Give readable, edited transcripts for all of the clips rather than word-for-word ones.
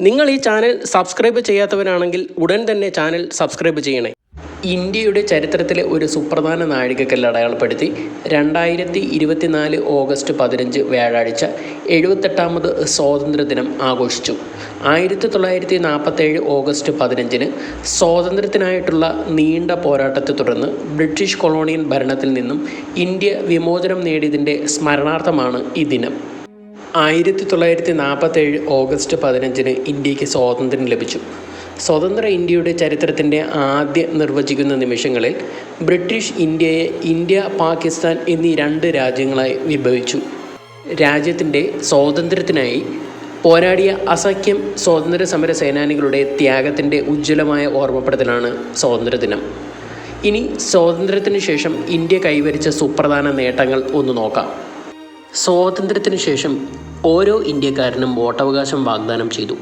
നിങ്ങൾ ഈ channel subscribe ചെയ്യാത്തവരാണെങ്കിൽ ഉടൻ തന്നെ ചാനൽ സബ്സ്ക്രൈബ് ചെയ്യണേ. ഇന്ത്യയുടെ ചരിത്രത്തിലെ ഒരു സുപ്രധാന നാഴികക്കല്ല് അടയാളപ്പെടുത്തി 2024 ഓഗസ്റ്റ് 15 വ്യാഴാഴ്ച 78ാമത് സ്വാതന്ത്ര്യദിനം ആഘോഷിച്ചു. 1947 ഓഗസ്റ്റ് 15 സ്വാതന്ത്ര്യത്തിനായിട്ടുള്ള നീണ്ട പോരാട്ടത്തെ തുടർന്ന് ബ്രിട്ടീഷ് കൊളോണിയൽ ഭരണത്തിൽ നിന്നും ഇന്ത്യ വിമോചനം നേടിയതിൻ്റെ സ്മരണാർത്ഥമാണ് ഈ ദിനം. 1947 ഓഗസ്റ്റ് 15 ഇന്ത്യക്ക് സ്വാതന്ത്ര്യം ലഭിച്ചു. സ്വതന്ത്ര ഇന്ത്യയുടെ ചരിത്രത്തിൻ്റെ ആദ്യ നിർവചിക്കുന്ന നിമിഷങ്ങളിൽ ബ്രിട്ടീഷ് ഇന്ത്യയെ ഇന്ത്യ, പാകിസ്ഥാൻ എന്നീ 2 രാജ്യങ്ങളായി വിഭജിച്ചു. രാജ്യത്തിൻ്റെ സ്വാതന്ത്ര്യത്തിനായി പോരാടിയ അസംഖ്യം സ്വാതന്ത്ര്യ സമര സേനാനികളുടെ ത്യാഗത്തിൻ്റെ ഉജ്ജ്വലമായ ഓർമ്മപ്പെടുത്തലാണ് സ്വാതന്ത്ര്യദിനം. ഇനി സ്വാതന്ത്ര്യത്തിന് ശേഷം ഇന്ത്യ കൈവരിച്ച സുപ്രധാന നേട്ടങ്ങൾ ഒന്ന് നോക്കാം. സ്വാതന്ത്ര്യത്തിന് ശേഷം ഓരോ ഇന്ത്യക്കാരനും വോട്ടവകാശം വാഗ്ദാനം ചെയ്തു.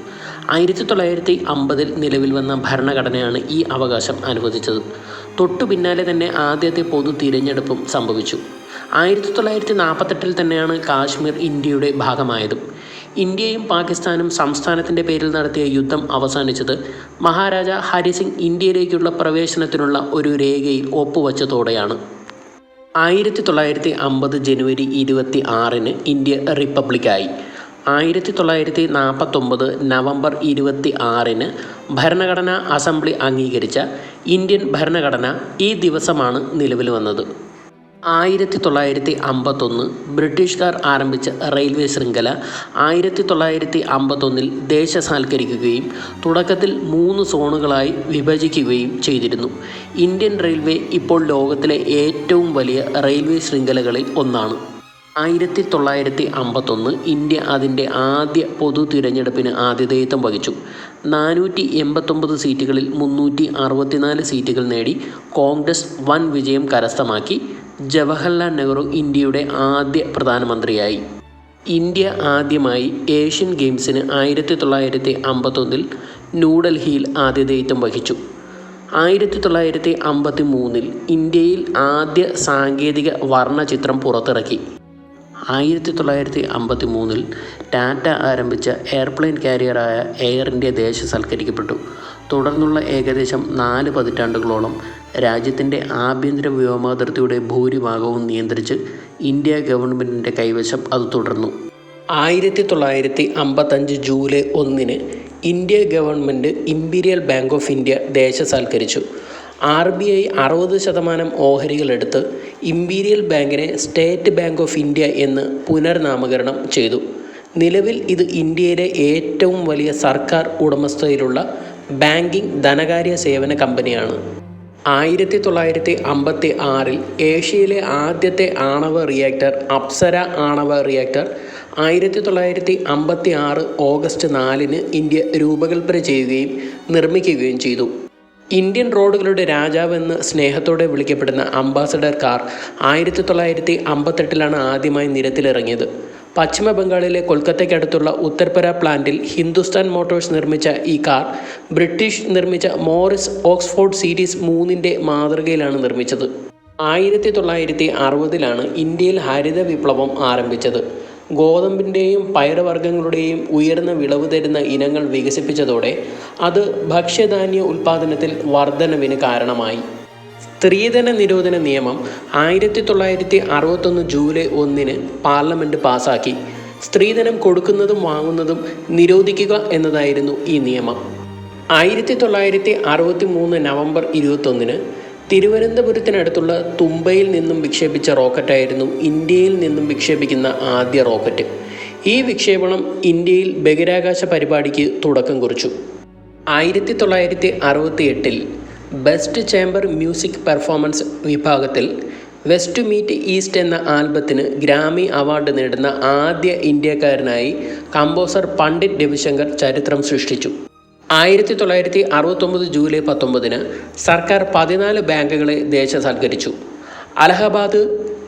1950 നിലവിൽ വന്ന ഭരണഘടനയാണ് ഈ അവകാശം അനുവദിച്ചത്. തൊട്ടു പിന്നാലെ തന്നെ ആദ്യത്തെ പൊതു തിരഞ്ഞെടുപ്പും സംഭവിച്ചു. 1948 തന്നെയാണ് കാശ്മീർ ഇന്ത്യയുടെ ഭാഗമായതും. ഇന്ത്യയും പാകിസ്ഥാനും സംസ്ഥാനത്തിൻ്റെ പേരിൽ നടത്തിയ യുദ്ധം അവസാനിച്ചത് മഹാരാജ ഹരിസിംഗ് ഇന്ത്യയിലേക്കുള്ള പ്രവേശനത്തിനുള്ള ഒരു രേഖയിൽ ഒപ്പുവച്ചതോടെയാണ്. 1950 ജനുവരി 26 ഇന്ത്യ റിപ്പബ്ലിക്കായി. 1949 നവംബർ 26 ഭരണഘടനാ അസംബ്ലി അംഗീകരിച്ച ഇന്ത്യൻ ഭരണഘടന ഈ ദിവസമാണ് നിലവിൽ വന്നത്. 1951 ബ്രിട്ടീഷുകാർ ആരംഭിച്ച റെയിൽവേ ശൃംഖല 1951 ദേശസാൽക്കരിക്കുകയും തുടക്കത്തിൽ 3 സോണുകളായി വിഭജിക്കുകയും ചെയ്തിരുന്നു. ഇന്ത്യൻ റെയിൽവേ ഇപ്പോൾ ലോകത്തിലെ ഏറ്റവും വലിയ റെയിൽവേ ശൃംഖലകളിൽ ഒന്നാണ്. 1951 ഇന്ത്യ അതിൻ്റെ ആദ്യ പൊതു തിരഞ്ഞെടുപ്പിന് ആതിഥേയത്വം വഹിച്ചു. 489 സീറ്റുകളിൽ 364 സീറ്റുകൾ നേടി കോൺഗ്രസ് വൻ വിജയം കരസ്ഥമാക്കി. ജവഹർലാൽ നെഹ്റു ഇന്ത്യയുടെ ആദ്യ പ്രധാനമന്ത്രിയായി. ഇന്ത്യ ആദ്യമായി ഏഷ്യൻ ഗെയിംസിന് 1951 ന്യൂഡൽഹിയിൽ ആതിഥേയത്വം വഹിച്ചു. 1953 ഇന്ത്യയിൽ ആദ്യ സാങ്കേതിക വർണ്ണചിത്രം പുറത്തിറക്കി. 1953 ടാറ്റ ആരംഭിച്ച എയർപ്ലെയിൻ കാരിയറായ എയർ ഇന്ത്യ ദേശസാൽക്കരിക്കപ്പെട്ടു. തുടർന്നുള്ള ഏകദേശം 4 പതിറ്റാണ്ടുകളോളം രാജ്യത്തിൻ്റെ ആഭ്യന്തര വ്യോമാതിർത്തിയുടെ ഭൂരിഭാഗവും നിയന്ത്രിച്ച് ഇന്ത്യ ഗവൺമെൻറ്റിൻ്റെ കൈവശം അത് തുടർന്നു. 1955 July 1 India government Imperial Bank of India ദേശസാൽക്കരിച്ചു. RBI 60% ഓഹരികളെടുത്ത് ഇമ്പീരിയൽ ബാങ്കിനെ സ്റ്റേറ്റ് ബാങ്ക് ഓഫ് ഇന്ത്യ എന്ന് പുനർനാമകരണം ചെയ്തു. നിലവിൽ ഇത് ഇന്ത്യയിലെ ഏറ്റവും വലിയ സർക്കാർ ഉടമസ്ഥതയിലുള്ള ബാങ്കിംഗ് ധനകാര്യ സേവന കമ്പനിയാണ്. 1956 ഏഷ്യയിലെ ആദ്യത്തെ ആണവ റിയാക്ടർ അപ്സര ആണവ റിയാക്ടർ 1956 ഓഗസ്റ്റ് 4 ഇന്ത്യ രൂപകൽപ്പന ചെയ്യുകയും നിർമ്മിക്കുകയും ചെയ്തു. ഇന്ത്യൻ റോഡുകളുടെ രാജാവെന്ന് സ്നേഹത്തോടെ വിളിക്കപ്പെടുന്ന അംബാസഡർ കാർ 1958 ആദ്യമായി നിരത്തിലിറങ്ങിയത്. പശ്ചിമ ബംഗാളിലെ കൊൽക്കത്തയ്ക്കടുത്തുള്ള ഉത്തർപര പ്ലാന്റിൽ ഹിന്ദുസ്ഥാൻ മോട്ടോഴ്സ് നിർമ്മിച്ച ഈ കാർ ബ്രിട്ടീഷ് നിർമ്മിച്ച മോറിസ് ഓക്സ്ഫോർഡ് സീരീസ് 3 മാതൃകയിലാണ് നിർമ്മിച്ചത്. 1960 ഇന്ത്യയിൽ ഹരിത വിപ്ലവം ആരംഭിച്ചത്. ഗോതമ്പിൻ്റെയും പയറുവർഗ്ഗങ്ങളുടെയും ഉയർന്ന വിളവ് തരുന്ന ഇനങ്ങൾ വികസിപ്പിച്ചതോടെ അത് ഭക്ഷ്യധാന്യ ഉൽപ്പാദനത്തിൽ വർധനവിന് കാരണമായി. സ്ത്രീധന നിരോധന നിയമം 1961 ജൂലൈ 1 പാർലമെൻറ്റ് പാസാക്കി. സ്ത്രീധനം കൊടുക്കുന്നതും വാങ്ങുന്നതും നിരോധിക്കുക എന്നതായിരുന്നു ഈ നിയമം. 1963 നവംബർ 21 തിരുവനന്തപുരത്തിനടുത്തുള്ള തുമ്പയിൽ നിന്നും വിക്ഷേപിച്ച റോക്കറ്റായിരുന്നു ഇന്ത്യയിൽ നിന്നും വിക്ഷേപിക്കുന്ന ആദ്യ റോക്കറ്റ്. ഈ വിക്ഷേപണം ഇന്ത്യയിൽ ബഹിരാകാശ പരിപാടിക്ക് തുടക്കം കുറിച്ചു. 1968 ബെസ്റ്റ് ചേംബർ മ്യൂസിക് പെർഫോമൻസ് വിഭാഗത്തിൽ വെസ്റ്റ് മീറ്റ് ഈസ്റ്റ് എന്ന ആൽബത്തിന് ഗ്രാമി അവാർഡ് നേടുന്ന ആദ്യ ഇന്ത്യക്കാരനായി കമ്പോസർ പണ്ഡിറ്റ് രവിശങ്കർ ചരിത്രം സൃഷ്ടിച്ചു. 1969 ജൂലൈ 19 സർക്കാർ 14 ബാങ്കുകളെ ദേശസാൽക്കരിച്ചു. Allahabad,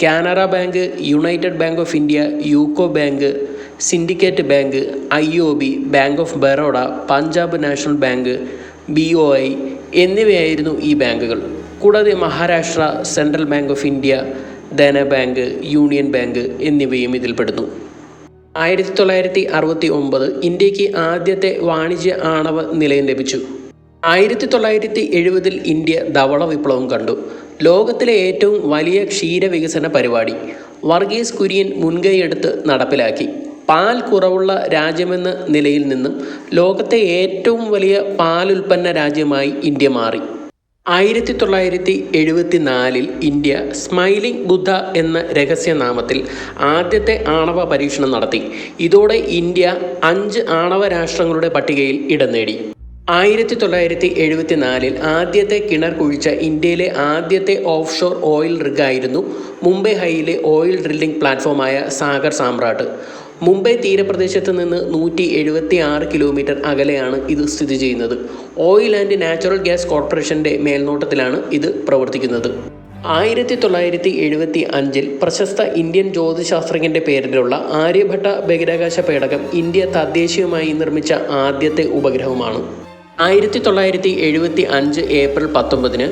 Canara Bank, United Bank of India, UCO Bank, Syndicate Bank, IOB, Bank of Baroda, Punjab National Bank, BOI എന്നിവയായിരുന്നു ഈ ബാങ്കുകൾ. കൂടാതെ Maharashtra, Central Bank of India, Dhana Bank, Union Bank എന്നിവയും ഇതിൽപ്പെടുന്നു. 1969 ഇന്ത്യക്ക് ആദ്യത്തെ വാണിജ്യ ആണവ നിലയം ലഭിച്ചു. 1970 ഇന്ത്യ ധവള വിപ്ലവം കണ്ടു. ലോകത്തിലെ ഏറ്റവും വലിയ ക്ഷീരവികസന പരിപാടി വർഗീസ് കുര്യൻ മുൻകൈയെടുത്ത് നടപ്പിലാക്കി. പാൽ കുറവുള്ള രാജ്യമെന്ന നിലയിൽ നിന്നും ലോകത്തെ ഏറ്റവും വലിയ പാലുൽപ്പന്ന രാജ്യമായി ഇന്ത്യ മാറി. 1974 ഇന്ത്യ സ്മൈലിംഗ് ബുദ്ധ എന്ന രഹസ്യനാമത്തിൽ ആദ്യത്തെ ആണവ പരീക്ഷണം നടത്തി. ഇതോടെ ഇന്ത്യ 5 ആണവ രാഷ്ട്രങ്ങളുടെ പട്ടികയിൽ ഇടം നേടി. 1974 ആദ്യത്തെ കിണർ കുഴിച്ച ഇന്ത്യയിലെ ആദ്യത്തെ ഓഫ് ഷോർ ഓയിൽ റിഗായിരുന്നു മുംബൈ ഹൈയിലെ ഓയിൽ ഡ്രില്ലിംഗ് പ്ലാറ്റ്ഫോമായ സാഗർ സാമ്രാട്ട്. മുംബൈ തീരപ്രദേശത്ത് നിന്ന് 176 കിലോമീറ്റർ അകലെയാണ് ഇത് സ്ഥിതി ചെയ്യുന്നത്. ഓയിൽ ആൻഡ് നാച്ചുറൽ ഗ്യാസ് കോർപ്പറേഷൻ്റെ മേൽനോട്ടത്തിലാണ് ഇത് പ്രവർത്തിക്കുന്നത്. 1975 പ്രശസ്ത ഇന്ത്യൻ ജ്യോതിശാസ്ത്രജ്ഞൻ്റെ പേരിലുള്ള ആര്യഭട്ട ബഹിരാകാശ പേടകം ഇന്ത്യ തദ്ദേശീയമായി നിർമ്മിച്ച ആദ്യത്തെ ഉപഗ്രഹമാണ്. 1975 ഏപ്രിൽ 19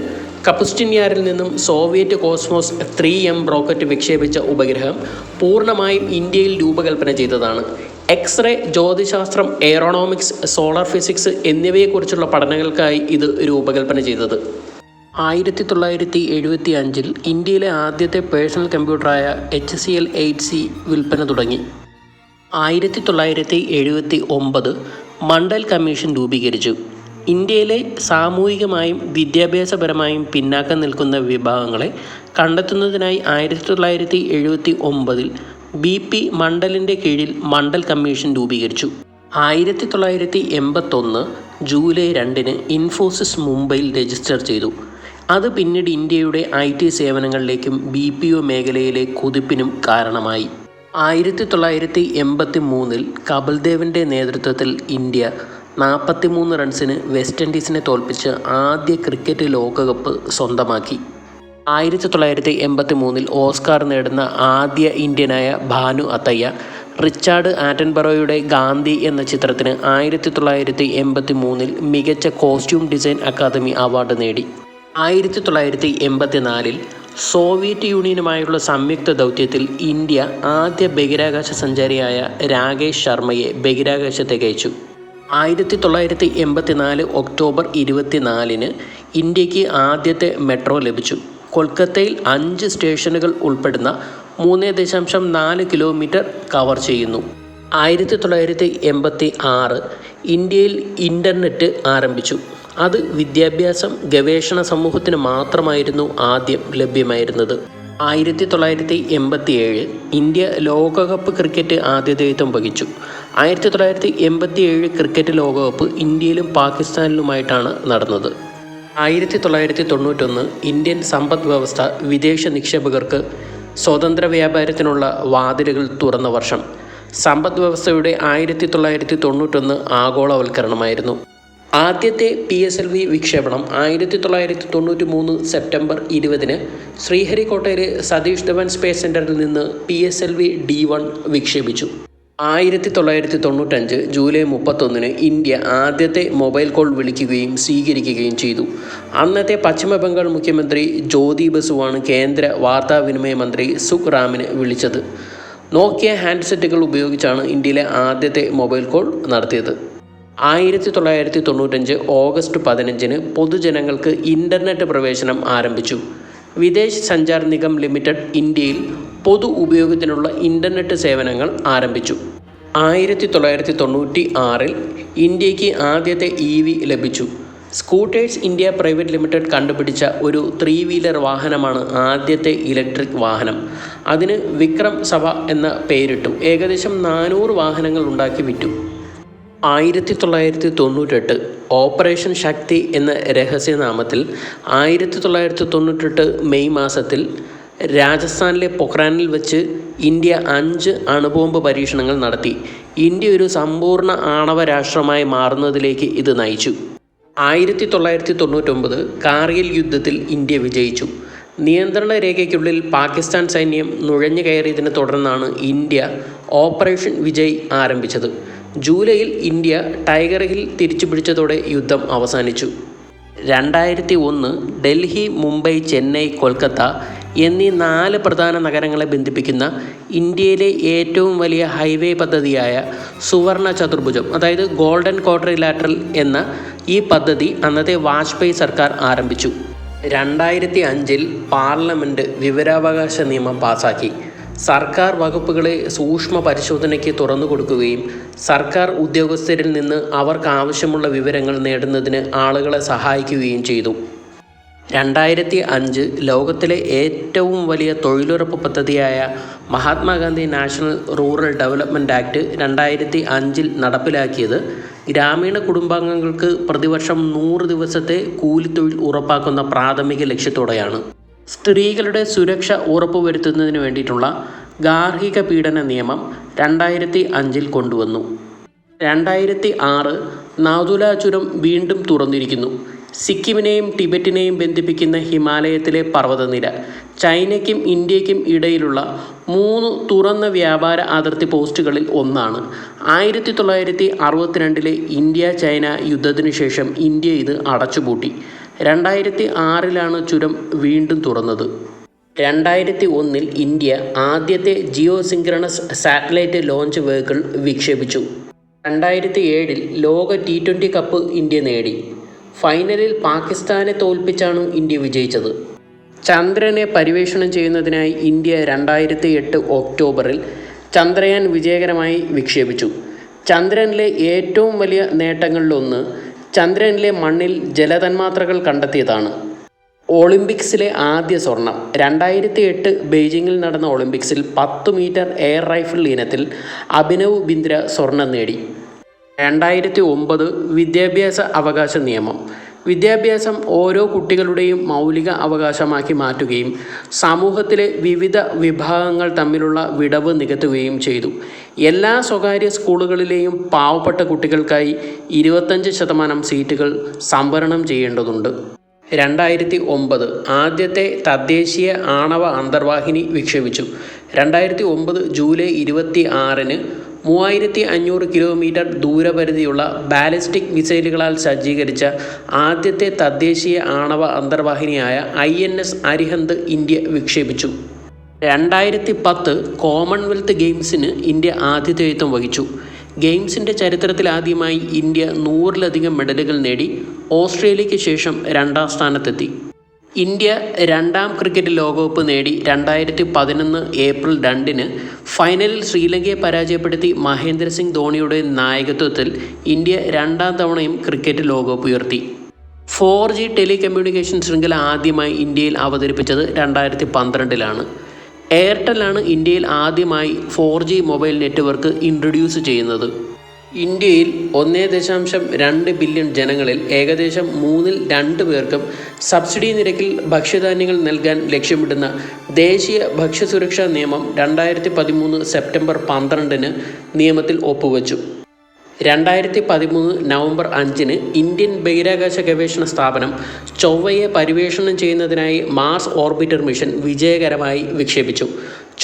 കപുസ്റ്റിൻയാരിൽ നിന്നും സോവിയറ്റ് കോസ്മോസ് 3M റോക്കറ്റ് വിക്ഷേപിച്ച ഉപഗ്രഹം പൂർണ്ണമായും ഇന്ത്യയിൽ രൂപകൽപ്പന ചെയ്തതാണ്. എക്സ്റേ, ജ്യോതിശാസ്ത്രം, എയറോണോമിക്സ്, സോളാർ ഫിസിക്സ് എന്നിവയെക്കുറിച്ചുള്ള പഠനങ്ങൾക്കായി ഇത് രൂപകൽപ്പന ചെയ്തത്. 1975 ഇന്ത്യയിലെ ആദ്യത്തെ പേഴ്സണൽ കമ്പ്യൂട്ടറായ HCL 8C വിൽപ്പന തുടങ്ങി. 1979 മണ്ഡൽ കമ്മീഷൻ രൂപീകരിച്ചു. ഇന്ത്യയിലെ സാമൂഹികമായും വിദ്യാഭ്യാസപരമായും പിന്നാക്കം നിൽക്കുന്ന വിഭാഗങ്ങളെ കണ്ടെത്തുന്നതിനായി 1979 BP മണ്ഡലിൻ്റെ കീഴിൽ മണ്ഡൽ കമ്മീഷൻ രൂപീകരിച്ചു. 1981 ജൂലൈ 2 ഇൻഫോസിസ് മുംബൈയിൽ രജിസ്റ്റർ ചെയ്തു. അത് പിന്നീട് ഇന്ത്യയുടെ IT സേവനങ്ങളിലേക്കും BPO മേഖലയിലെ കുതിപ്പിനും കാരണമായി. 1983 കപിൽദേവിൻ്റെ നേതൃത്വത്തിൽ ഇന്ത്യ 43 റൺസിന് വെസ്റ്റ് ഇൻഡീസിനെ തോൽപ്പിച്ച് ആദ്യ ക്രിക്കറ്റ് ലോകകപ്പ് സ്വന്തമാക്കി. 1983 ഓസ്കാർ നേടുന്ന ആദ്യ ഇന്ത്യനായ ഭാനു അത്തയ്യ റിച്ചാർഡ് ആറ്റൻബറോയുടെ ഗാന്ധി എന്ന ചിത്രത്തിന് 1983 മികച്ച കോസ്റ്റ്യൂം ഡിസൈൻ അക്കാദമി അവാർഡ് നേടി. 1984 സോവിയറ്റ് യൂണിയനുമായുള്ള സംയുക്ത ദൗത്യത്തിൽ ഇന്ത്യ ആദ്യ ബഹിരാകാശ സഞ്ചാരിയായ രാകേഷ് ശർമ്മയെ ബഹിരാകാശത്തേക്ക് അയച്ചു. 1984 ഒക്ടോബർ 24 ഇന്ത്യക്ക് ആദ്യത്തെ മെട്രോ ലഭിച്ചു. കൊൽക്കത്തയിൽ 5 സ്റ്റേഷനുകൾ ഉൾപ്പെടുന്ന 3.4 കിലോമീറ്റർ കവർ ചെയ്യുന്നു. 1986 ഇന്ത്യയിൽ ഇൻ്റർനെറ്റ് ആരംഭിച്ചു. അത് വിദ്യാഭ്യാസം, ഗവേഷണ സമൂഹത്തിന് മാത്രമായിരുന്നു ആദ്യം ലഭ്യമായിരുന്നത്. 1987 ഇന്ത്യ ലോകകപ്പ് ക്രിക്കറ്റ് ആതിഥേയത്വം വഹിച്ചു. 1987 ക്രിക്കറ്റ് ലോകകപ്പ് ഇന്ത്യയിലും പാകിസ്ഥാനിലുമായിട്ടാണ് നടന്നത്. 1991 ഇന്ത്യൻ സമ്പദ് വ്യവസ്ഥ വിദേശ നിക്ഷേപകർക്ക് സ്വതന്ത്ര വ്യാപാരത്തിനുള്ള വാതിലുകൾ തുറന്ന വർഷം. സമ്പദ് വ്യവസ്ഥയുടെ 1991 ആഗോളവൽക്കരണമായിരുന്നു. ആദ്യത്തെ PSLV വിക്ഷേപണം 1993 സെപ്റ്റംബർ 20 ശ്രീഹരിക്കോട്ടയിലെ സതീഷ് ധവൻ സ്പേസ് സെൻറ്ററിൽ നിന്ന് PSLV D1 വിക്ഷേപിച്ചു. 1995 ജൂലൈ 31 ഇന്ത്യ ആദ്യത്തെ മൊബൈൽ കോൾ വിളിക്കുകയും സ്വീകരിക്കുകയും ചെയ്തു. അന്നത്തെ പശ്ചിമ ബംഗാൾ മുഖ്യമന്ത്രി ജ്യോതി ബസുവാണ് കേന്ദ്ര വാർത്താവിനിമയ മന്ത്രി സുഖ് റാമിനെ വിളിച്ചത്. നോക്കിയ ഹാൻഡ്സെറ്റുകൾ ഉപയോഗിച്ചാണ് ഇന്ത്യയിലെ ആദ്യത്തെ മൊബൈൽ കോൾ നടത്തിയത്. 1995 ഓഗസ്റ്റ് 15 പൊതുജനങ്ങൾക്ക് ഇൻ്റർനെറ്റ് പ്രവേശനം ആരംഭിച്ചു. വിദേശ് സഞ്ചാർ നിഗം ലിമിറ്റഡ് ഇന്ത്യയിൽ പൊതു ഉപയോഗത്തിനുള്ള ഇൻ്റർനെറ്റ് സേവനങ്ങൾ ആരംഭിച്ചു. 1996 ഇന്ത്യക്ക് ആദ്യത്തെ EV ലഭിച്ചു. സ്കൂട്ടേഴ്സ് ഇന്ത്യ പ്രൈവറ്റ് ലിമിറ്റഡ് കണ്ടുപിടിച്ച ഒരു 3 വീലർ വാഹനമാണ് ആദ്യത്തെ ഇലക്ട്രിക് വാഹനം. അതിന് വിക്രം സഭ എന്ന പേരിട്ടു. ഏകദേശം 400 വാഹനങ്ങൾ ഉണ്ടാക്കി വിറ്റു. 1998 ഓപ്പറേഷൻ ശക്തി എന്ന രഹസ്യനാമത്തിൽ 1998 മെയ് മാസത്തിൽ രാജസ്ഥാനിലെ പൊഖ്രാനിൽ വെച്ച് ഇന്ത്യ 5 അണുബോംബ് പരീക്ഷണങ്ങൾ നടത്തി. ഇന്ത്യ ഒരു സമ്പൂർണ്ണ ആണവ രാഷ്ട്രമായി മാറുന്നതിലേക്ക് ഇത് നയിച്ചു. 1999 കാർഗിൽ യുദ്ധത്തിൽ ഇന്ത്യ വിജയിച്ചു. നിയന്ത്രണ രേഖയ്ക്കുള്ളിൽ പാകിസ്ഥാൻ സൈന്യം നുഴഞ്ഞു കയറിയതിനെ തുടർന്നാണ് ഇന്ത്യ ഓപ്പറേഷൻ വിജയ് ആരംഭിച്ചത്. ജൂലൈയിൽ ഇന്ത്യ ടൈഗർ ഹിൽ തിരിച്ചുപിടിച്ചതോടെ യുദ്ധം അവസാനിച്ചു. 2001 ഡൽഹി, മുംബൈ, ചെന്നൈ, കൊൽക്കത്ത എന്നീ 4 പ്രധാന നഗരങ്ങളെ ബന്ധിപ്പിക്കുന്ന ഇന്ത്യയിലെ ഏറ്റവും വലിയ ഹൈവേ പദ്ധതിയായ സുവർണ ചതുർഭുജം, അതായത് ഗോൾഡൻ ക്വാഡ്രിലാറ്ററൽ എന്ന ഈ പദ്ധതി അന്നത്തെ വാജ്പേയി സർക്കാർ ആരംഭിച്ചു. 2005 പാർലമെൻറ്റ് വിവരാവകാശ നിയമം പാസാക്കി. സർക്കാർ വകുപ്പുകളെ സൂക്ഷ്മ പരിശോധനയ്ക്ക് തുറന്നു കൊടുക്കുകയും സർക്കാർ ഉദ്യോഗസ്ഥരിൽ നിന്ന് അവർക്കാവശ്യമുള്ള വിവരങ്ങൾ നേടുന്നതിന് ആളുകളെ സഹായിക്കുകയും ചെയ്തു. 2005 ലോകത്തിലെ ഏറ്റവും വലിയ തൊഴിലുറപ്പ് പദ്ധതിയായ Mahatma Gandhi national rural development act 2005 നടപ്പിലാക്കിയത് ഗ്രാമീണ കുടുംബാംഗങ്ങൾക്ക് പ്രതിവർഷം 100 ദിവസത്തെ കൂലിത്തൊഴിൽ ഉറപ്പാക്കുന്ന പ്രാഥമിക ലക്ഷ്യത്തോടെയാണ്. സ്ത്രീകളുടെ സുരക്ഷ ഉറപ്പുവരുത്തുന്നതിന് വേണ്ടിയിട്ടുള്ള ഗാർഹിക പീഡന നിയമം 2005 കൊണ്ടുവന്നു. 2006 നാഥുല ചുരം വീണ്ടും തുറന്നിരിക്കുന്നു. സിക്കിമിനെയും ടിബറ്റിനെയും ബന്ധിപ്പിക്കുന്ന ഹിമാലയത്തിലെ പർവ്വതനിര ചൈനയ്ക്കും ഇന്ത്യയ്ക്കും ഇടയിലുള്ള 3 തുറന്ന വ്യാപാര അതിർത്തി പോസ്റ്റുകളിൽ ഒന്നാണ്. 1962 ഇന്ത്യ ചൈന യുദ്ധത്തിനു ശേഷം ഇന്ത്യ ഇത് അടച്ചുപൂട്ടി. 2006 ചുരം വീണ്ടും തുറന്നത്. 2001 ഇന്ത്യ ആദ്യത്തെ ജിയോസിൻക്രണസ് സാറ്റലൈറ്റ് ലോഞ്ച് വെഹിക്കിൾ വിക്ഷേപിച്ചു. 2007 ലോക T20 കപ്പ് ഇന്ത്യ നേടി. ഫൈനലിൽ പാകിസ്ഥാനെ തോൽപ്പിച്ചാണ് ഇന്ത്യ വിജയിച്ചത്. ചന്ദ്രനെ പര്യവേഷണം ചെയ്യുന്നതിനായി ഇന്ത്യ 2008 ഒക്ടോബറിൽ ചന്ദ്രയാൻ വിജയകരമായി വിക്ഷേപിച്ചു. ചന്ദ്രനിലെ ഏറ്റവും വലിയ നേട്ടങ്ങളിലൊന്ന് ചന്ദ്രനിലെ മണ്ണിൽ ജലതന്മാത്രകൾ കണ്ടെത്തിയതാണ്. ഒളിമ്പിക്സിലെ ആദ്യ സ്വർണം. 2008 ബെയ്ജിങ്ങിൽ നടന്ന ഒളിമ്പിക്സിൽ 10 മീറ്റർ എയർ റൈഫിൾ ഇനത്തിൽ അഭിനവ് ബിന്ദ്ര സ്വർണം നേടി. 2009 വിദ്യാഭ്യാസ അവകാശ നിയമം. വിദ്യാഭ്യാസം ഓരോ കുട്ടികളുടെയും മൗലിക അവകാശമാക്കി മാറ്റുകയും സമൂഹത്തിലെ വിവിധ വിഭാഗങ്ങൾ തമ്മിലുള്ള വിടവ് നികത്തുകയും ചെയ്തു. എല്ലാ സ്വകാര്യ സ്കൂളുകളിലെയും പാവപ്പെട്ട കുട്ടികൾക്കായി 25% സീറ്റുകൾ സംവരണം ചെയ്യേണ്ടതുണ്ട്. 2009 ആദ്യത്തെ തദ്ദേശീയ ആണവ അന്തർവാഹിനി വിക്ഷേപിച്ചു. 2009 ജൂലൈ 26 3500 കിലോമീറ്റർ ദൂരപരിധിയുള്ള ബാലിസ്റ്റിക് മിസൈലുകളാൽ സജ്ജീകരിച്ച ആദ്യത്തെ തദ്ദേശീയ ആണവ അന്തർവാഹിനിയായ INS അരിഹന്ത് ഇന്ത്യ വിക്ഷേപിച്ചു. 2010 കോമൺവെൽത്ത് ഗെയിംസിന് ഇന്ത്യ ആതിഥേയത്വം വഹിച്ചു. ഗെയിംസിൻ്റെ ചരിത്രത്തിലാദ്യമായി ഇന്ത്യ 100-ലധികം മെഡലുകൾ നേടി ഓസ്ട്രേലിയയ്ക്ക് ശേഷം 2ാം സ്ഥാനത്തെത്തി. ഇന്ത്യ 2ാം ക്രിക്കറ്റ് ലോകകപ്പ് നേടി. 2011 ഏപ്രിൽ 2 ഫൈനലിൽ ശ്രീലങ്കയെ പരാജയപ്പെടുത്തി മഹേന്ദ്ര സിംഗ് ധോണിയുടെ നായകത്വത്തിൽ ഇന്ത്യ 2ാം തവണയും ക്രിക്കറ്റ് ലോകകപ്പ് ഉയർത്തി. 4G ടെലികമ്മ്യൂണിക്കേഷൻ ശൃംഖല ആദ്യമായി ഇന്ത്യയിൽ അവതരിപ്പിച്ചത് 2012 എയർടെല്ലാണ് ഇന്ത്യയിൽ ആദ്യമായി 4G മൊബൈൽ നെറ്റ്വർക്ക് ഇൻട്രൊഡ്യൂസ് ചെയ്യുന്നത്. ഇന്ത്യയിൽ 1.2 ബില്യൺ ജനങ്ങളിൽ ഏകദേശം 2 പേർക്കും സബ്സിഡി നിരക്കിൽ ഭക്ഷ്യധാന്യങ്ങൾ നൽകാൻ ലക്ഷ്യമിടുന്ന ദേശീയ ഭക്ഷ്യസുരക്ഷാ നിയമം 2013 സെപ്റ്റംബർ 12 നിയമത്തിൽ ഒപ്പുവച്ചു. 2013 നവംബർ 5 ഇന്ത്യൻ ബഹിരാകാശ ഗവേഷണ സ്ഥാപനം ചൊവ്വയെ പര്യവേഷണം ചെയ്യുന്നതിനായി മാർസ് ഓർബിറ്റർ മിഷൻ വിജയകരമായി വിക്ഷേപിച്ചു.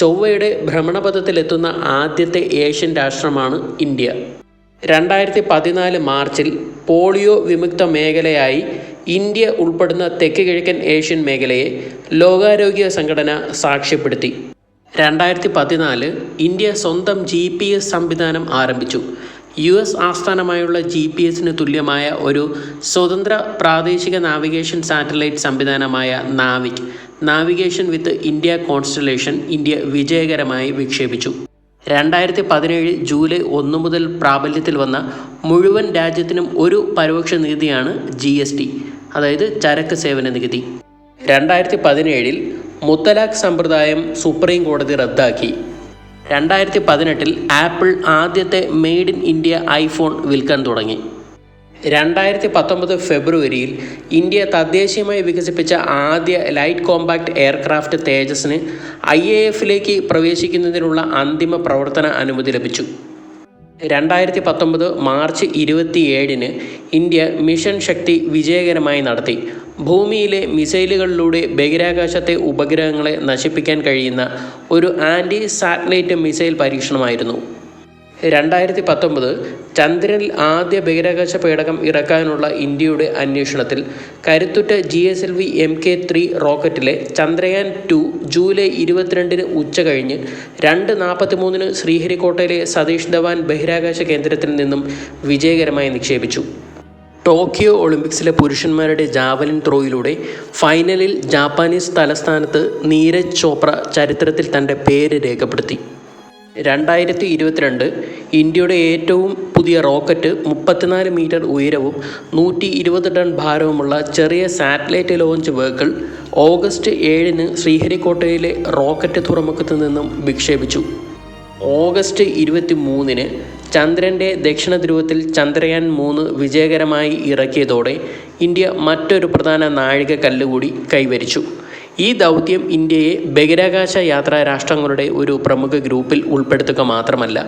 ചൊവ്വയുടെ ഭ്രമണപഥത്തിലെത്തുന്ന ആദ്യത്തെ ഏഷ്യൻ രാഷ്ട്രമാണ് ഇന്ത്യ. 2014 മാർച്ചിൽ പോളിയോ വിമുക്ത മേഖലയായി ഇന്ത്യ ഉൾപ്പെടുന്ന തെക്ക് കിഴക്കൻ ഏഷ്യൻ മേഖലയെ ലോകാരോഗ്യ സംഘടന സാക്ഷ്യപ്പെടുത്തി. 2014 ഇന്ത്യ സ്വന്തം GPS സംവിധാനം ആരംഭിച്ചു. US ആസ്ഥാനമായുള്ള GPS തുല്യമായ ഒരു സ്വതന്ത്ര പ്രാദേശിക നാവിഗേഷൻ സാറ്റലൈറ്റ് സംവിധാനമായ നാവിഗേഷൻ വിത്ത് ഇന്ത്യ കോൺസ്റ്റലേഷൻ ഇന്ത്യ വിജയകരമായി വിക്ഷേപിച്ചു. 2017 ജൂലൈ 1 മുതൽ പ്രാബല്യത്തിൽ വന്ന മുഴുവൻ രാജ്യത്തിനും ഒരു പരോക്ഷ നികുതിയാണ് GST, അതായത് ചരക്ക് സേവന നികുതി. 2017 മുത്തലാഖ് സമ്പ്രദായം സുപ്രീം കോടതി റദ്ദാക്കി. 2018 ആപ്പിൾ ആദ്യത്തെ മെയ്ഡ് ഇൻ ഇന്ത്യ ഐഫോൺ വിൽക്കാൻ തുടങ്ങി. 2019 ഫെബ്രുവരിയിൽ ഇന്ത്യ തദ്ദേശീയമായി വികസിപ്പിച്ച ആദ്യ ലൈറ്റ് കോമ്പാക്ട് എയർക്രാഫ്റ്റ് തേജസിന് IAFലേക്ക് പ്രവേശിക്കുന്നതിനുള്ള അന്തിമ പ്രവർത്തന അനുമതി ലഭിച്ചു. 2019 മാർച്ച് 27 ഇന്ത്യ മിഷൻ ശക്തി വിജയകരമായി നടത്തി. ഭൂമിയിലെ മിസൈലുകളിലൂടെ ബഹിരാകാശത്തെ ഉപഗ്രഹങ്ങളെ നശിപ്പിക്കാൻ കഴിയുന്ന ഒരു ആൻറ്റി സാറ്റലൈറ്റ് മിസൈൽ പരീക്ഷണമായിരുന്നു. 2019 ചന്ദ്രനിൽ ആദ്യ ബഹിരാകാശ പേടകം ഇറക്കാനുള്ള ഇന്ത്യയുടെ അന്വേഷണത്തിൽ കരുത്തുറ്റ GSLV Mk3 റോക്കറ്റിലെ ചന്ദ്രയാൻ 2 ജൂലൈ 22 ഉച്ചകഴിഞ്ഞ് 2:43 ശ്രീഹരിക്കോട്ടയിലെ സതീഷ് ധവാൻ ബഹിരാകാശ കേന്ദ്രത്തിൽ നിന്നും വിജയകരമായി നിക്ഷേപിച്ചു. ടോക്കിയോ ഒളിമ്പിക്സിലെ പുരുഷന്മാരുടെ ജാവലിൻ ത്രോയിലൂടെ ഫൈനലിൽ ജാപ്പാനീസ് തലസ്ഥാനത്ത് നീരജ് ചോപ്ര ചരിത്രത്തിൽ തൻ്റെ പേര് രേഖപ്പെടുത്തി. 2022 ഇന്ത്യയുടെ ഏറ്റവും പുതിയ റോക്കറ്റ് 34 മീറ്റർ ഉയരവും 120 ടൺ ഭാരവുമുള്ള ചെറിയ സാറ്റലൈറ്റ് ലോഞ്ച് വെഹിക്കിൾ ഓഗസ്റ്റ് 7 ശ്രീഹരിക്കോട്ടയിലെ റോക്കറ്റ് തുറമുഖത്ത് നിന്നും വിക്ഷേപിച്ചു. ഓഗസ്റ്റ് 23 ചന്ദ്രൻ്റെ ദക്ഷിണ ധ്രുവത്തിൽ ചന്ദ്രയാൻ 3 വിജയകരമായി ഇറക്കിയതോടെ ഇന്ത്യ മറ്റൊരു പ്രധാന നാഴികക്കല്ല് കൂടി കൈവരിച്ചു. ഈ ദൗത്യം ഇന്ത്യയെ ബഹിരാകാശ യാത്രാ രാഷ്ട്രങ്ങളുടെ ഒരു പ്രമുഖ ഗ്രൂപ്പിൽ ഉൾപ്പെടുത്തുക മാത്രമല്ല,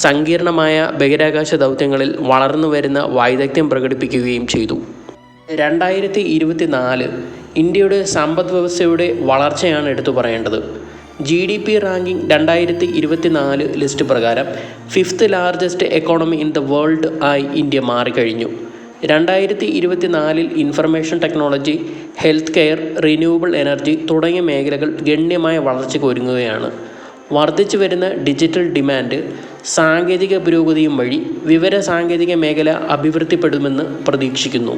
സങ്കീർണമായ ബഹിരാകാശ ദൗത്യങ്ങളിൽ വളർന്നുവരുന്ന വൈദഗ്ധ്യം പ്രകടിപ്പിക്കുകയും ചെയ്തു. 2024 ഇന്ത്യയുടെ സമ്പദ് വ്യവസ്ഥയുടെ വളർച്ചയാണ് എടുത്തു പറയേണ്ടത്. GDP റാങ്കിംഗ് 2024 ലിസ്റ്റ് പ്രകാരം 5th largest economy in the world ആയി ഇന്ത്യ മാറിക്കഴിഞ്ഞു. 2024 information technology, health care, renewable energy തുടങ്ങിയ മേഖലകൾ ഗണ്യമായ വളർച്ചയ്ക്ക് ഒരുങ്ങുകയാണ്. വർദ്ധിച്ചു വരുന്ന ഡിജിറ്റൽ ഡിമാൻഡ്, സാങ്കേതിക പുരോഗതിയും വഴി വിവര സാങ്കേതിക മേഖല അഭിവൃദ്ധിപ്പെടുമെന്ന് പ്രതീക്ഷിക്കുന്നു.